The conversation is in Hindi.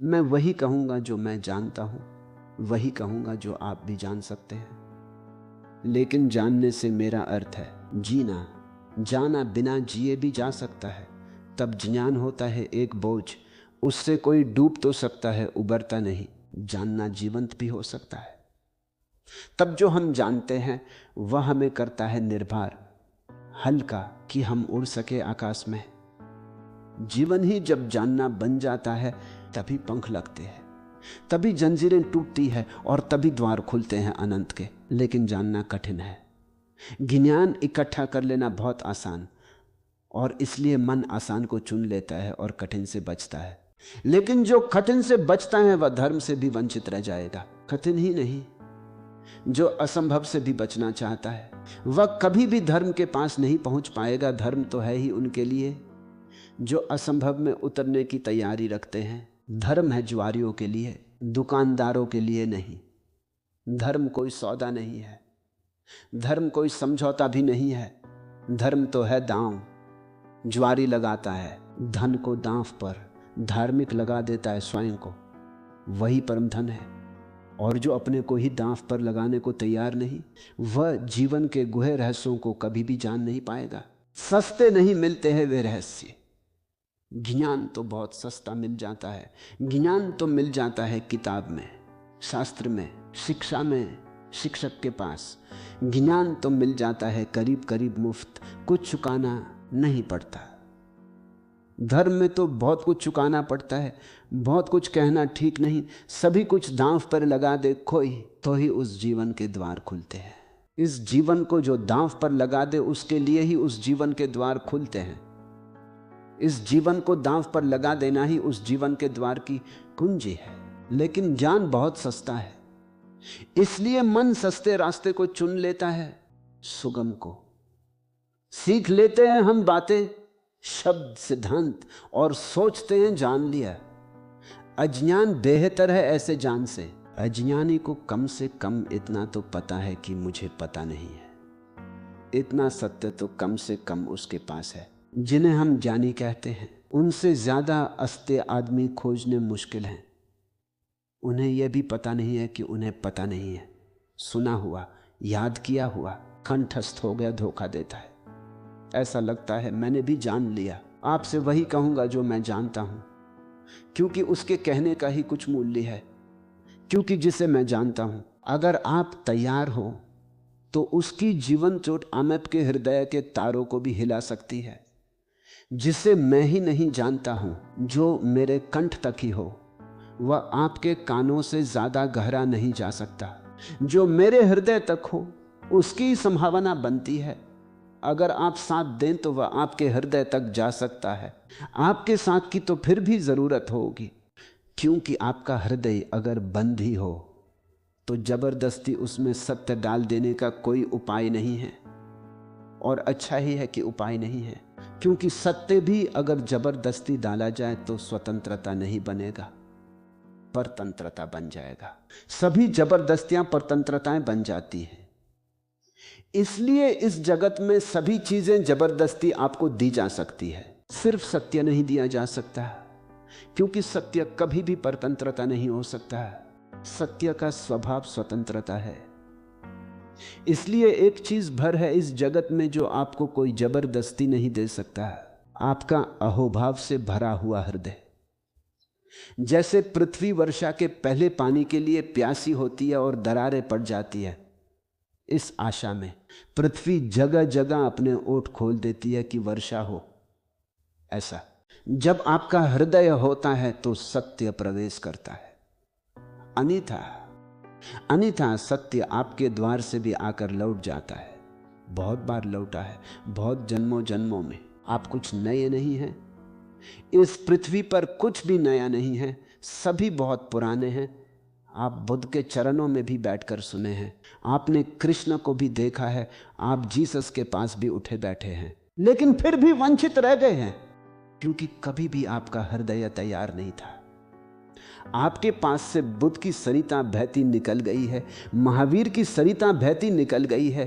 मैं वही कहूँगा जो मैं जानता हूँ, वही कहूँगा जो आप भी जान सकते हैं। लेकिन जानने से मेरा अर्थ है जीना। जाना बिना जिए भी जा सकता है। तब ज्ञान होता है एक बोझ, उससे कोई डूब तो सकता है, उबरता नहीं। जानना जीवंत भी हो सकता है। तब जो हम जानते हैं वह हमें करता है निर्भर, हल्का, कि हम उड़ सके आकाश में। जीवन ही जब जानना बन जाता है तभी पंख लगते हैं, तभी जंजीरें टूटती है और तभी द्वार खुलते हैं अनंत के। लेकिन जानना कठिन है। ज्ञान इकट्ठा कर लेना बहुत आसान, और इसलिए मन आसान को चुन लेता है और कठिन से बचता है। लेकिन जो कठिन से बचता है वह धर्म से भी वंचित रह जाएगा। कठिन ही नहीं, जो असंभव से भी बचना चाहता है वह कभी भी धर्म के पास नहीं पहुंच पाएगा। धर्म तो है ही उनके लिए जो असंभव में उतरने की तैयारी रखते हैं। धर्म है जुआरियों के लिए, दुकानदारों के लिए नहीं। धर्म कोई सौदा नहीं है, धर्म कोई समझौता भी नहीं है। धर्म तो है दांव। जुआरी लगाता है धन को दांव पर, धार्मिक लगा देता है स्वयं को, वही परम धन है। और जो अपने को ही दांव पर लगाने को तैयार नहीं, वह जीवन के गुहे रहस्यों को कभी भी जान नहीं पाएगा। सस्ते नहीं मिलते हैं वे रहस्य। ज्ञान तो बहुत सस्ता मिल जाता है। ज्ञान तो मिल जाता है किताब में, शास्त्र में, शिक्षा में, शिक्षक के पास। ज्ञान तो मिल जाता है करीब करीब मुफ्त, कुछ चुकाना नहीं पड़ता। धर्म में तो बहुत कुछ चुकाना पड़ता है, बहुत कुछ कहना ठीक नहीं, सभी कुछ दांव पर लगा दे कोई, तो ही उस जीवन के द्वार खुलते हैं। इस जीवन को जो दांव पर लगा दे उसके लिए ही उस जीवन के द्वार खुलते हैं। इस जीवन को दांव पर लगा देना ही उस जीवन के द्वार की कुंजी है। लेकिन ज्ञान बहुत सस्ता है, इसलिए मन सस्ते रास्ते को चुन लेता है, सुगम को। सीख लेते हैं हम बातें, शब्द, सिद्धांत, और सोचते हैं जान लिया। अज्ञान बेहतर है ऐसे जान से। अज्ञानी को कम से कम इतना तो पता है कि मुझे पता नहीं है। इतना सत्य तो कम से कम उसके पास है। जिन्हें हम ज्ञानी कहते हैं उनसे ज्यादा अस्ते आदमी खोजने मुश्किल हैं। उन्हें यह भी पता नहीं है कि उन्हें पता नहीं है। सुना हुआ, याद किया हुआ, कंठस्थ हो गया धोखा देता है। ऐसा लगता है मैंने भी जान लिया। आपसे वही कहूंगा जो मैं जानता हूं, क्योंकि उसके कहने का ही कुछ मूल्य है, क्योंकि जिसे मैं जानता हूं। अगर आप तैयार हो तो उसकी जीवन चोट आमप के हृदय के तारों को भी हिला सकती है। जिसे मैं ही नहीं जानता हूं, जो मेरे कंठ तक ही हो, वह आपके कानों से ज्यादा गहरा नहीं जा सकता। जो मेरे हृदय तक हो उसकी संभावना बनती है। अगर आप साथ दें तो वह आपके हृदय तक जा सकता है। आपके साथ की तो फिर भी जरूरत होगी, क्योंकि आपका हृदय अगर बंद ही हो तो जबरदस्ती उसमें सत्य डाल देने का कोई उपाय नहीं है। और अच्छा ही है कि उपाय नहीं है, क्योंकि सत्य भी अगर जबरदस्ती डाला जाए तो स्वतंत्रता नहीं बनेगा, परतंत्रता बन जाएगा। सभी जबरदस्तियां परतंत्रताएं बन जाती हैं। इसलिए इस जगत में सभी चीजें जबरदस्ती आपको दी जा सकती है, सिर्फ सत्य नहीं दिया जा सकता, क्योंकि सत्य कभी भी परतंत्रता नहीं हो सकता। सत्य का स्वभाव स्वतंत्रता है। इसलिए एक चीज भर है इस जगत में जो आपको कोई जबरदस्ती नहीं दे सकता, आपका अहोभाव से भरा हुआ हृदय। जैसे पृथ्वी वर्षा के पहले पानी के लिए प्यासी होती है और दरारें पड़ जाती है, इस आशा में पृथ्वी जगह जगह अपने ओठ खोल देती है कि वर्षा हो। ऐसा जब आपका हृदय होता है तो सत्य प्रवेश करता है। अन्यथा सत्य आपके द्वार से भी आकर लौट जाता है। बहुत बार लौटा है, बहुत जन्मों जन्मों में। आप कुछ नए नहीं हैं, इस पृथ्वी पर कुछ भी नया नहीं है, सभी बहुत पुराने हैं। आप बुद्ध के चरणों में भी बैठकर सुने हैं, आपने कृष्ण को भी देखा है, आप जीसस के पास भी उठे बैठे हैं, लेकिन फिर भी वंचित रह गए हैं, क्योंकि कभी भी आपका हृदय तैयार नहीं था। आपके पास से बुद्ध की सरिता बहती निकल गई है, महावीर की सरिता बहती निकल गई है,